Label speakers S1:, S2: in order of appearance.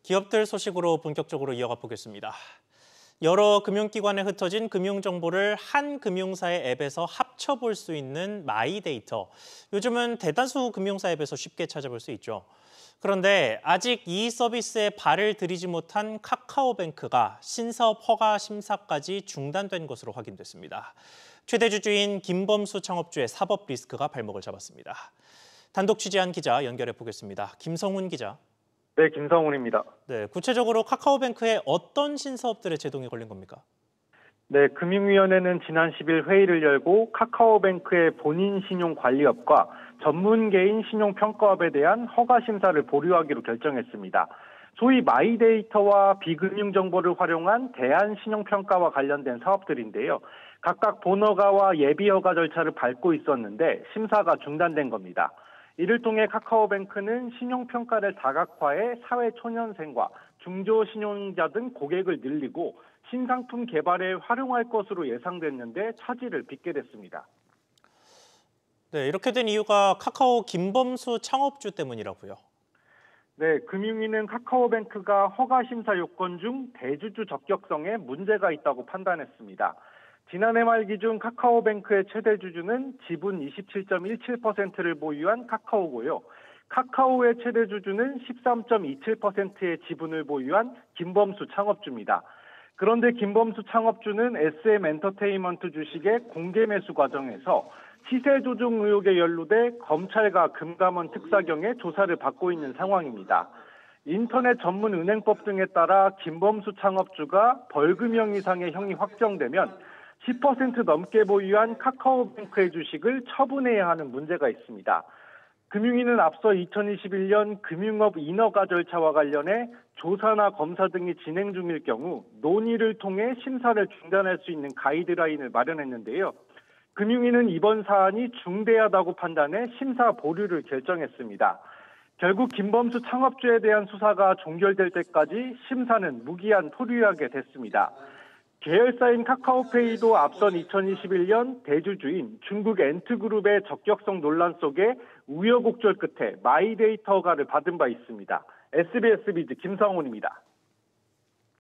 S1: 기업들 소식으로 본격적으로 이어가 보겠습니다. 여러 금융기관에 흩어진 금융정보를 한 금융사의 앱에서 합쳐볼 수 있는 마이데이터. 요즘은 대다수 금융사 앱에서 쉽게 찾아볼 수 있죠. 그런데 아직 이 서비스에 발을 들이지 못한 카카오뱅크가 신사업 허가 심사까지 중단된 것으로 확인됐습니다. 최대 주주인 김범수 창업주의 사법 리스크가 발목을 잡았습니다. 단독 취재한 기자 연결해 보겠습니다. 김성훈 기자.
S2: 네, 김성훈입니다.
S1: 네, 구체적으로 카카오뱅크에 어떤 신사업들의 제동이 걸린 겁니까?
S2: 네, 금융위원회는 지난 10일 회의를 열고 카카오뱅크의 본인 신용관리업과 전문개인 신용평가업에 대한 허가 심사를 보류하기로 결정했습니다. 소위 마이데이터와 비금융 정보를 활용한 대안신용평가와 관련된 사업들인데요. 각각 본허가와 예비허가 절차를 밟고 있었는데 심사가 중단된 겁니다. 이를 통해 카카오뱅크는 신용평가를 다각화해 사회초년생과 중저신용자 등 고객을 늘리고 신상품 개발에 활용할 것으로 예상됐는데 차질을 빚게 됐습니다.
S1: 네, 이렇게 된 이유가 카카오 김범수 창업주 때문이라고요.
S2: 네, 금융위는 카카오뱅크가 허가 심사 요건 중 대주주 적격성에 문제가 있다고 판단했습니다. 지난해 말 기준 카카오뱅크의 최대 주주는 지분 27.17%를 보유한 카카오고요. 카카오의 최대 주주는 13.27%의 지분을 보유한 김범수 창업주입니다. 그런데 김범수 창업주는 SM엔터테인먼트 주식의 공개 매수 과정에서 시세 조종 의혹에 연루돼 검찰과 금감원 특사경의 조사를 받고 있는 상황입니다. 인터넷 전문 은행법 등에 따라 김범수 창업주가 벌금형 이상의 형이 확정되면 10% 넘게 보유한 카카오뱅크의 주식을 처분해야 하는 문제가 있습니다. 금융위는 앞서 2021년 금융업 인허가 절차와 관련해 조사나 검사 등이 진행 중일 경우 논의를 통해 심사를 중단할 수 있는 가이드라인을 마련했는데요. 금융위는 이번 사안이 중대하다고 판단해 심사 보류를 결정했습니다. 결국 김범수 창업주에 대한 수사가 종결될 때까지 심사는 무기한 포기하게 됐습니다. 계열사인 카카오페이도 앞선 2021년 대주주인 중국 엔트그룹의 적격성 논란 속에 우여곡절 끝에 마이데이터 허가를 받은 바 있습니다. SBS 비즈 김성훈입니다.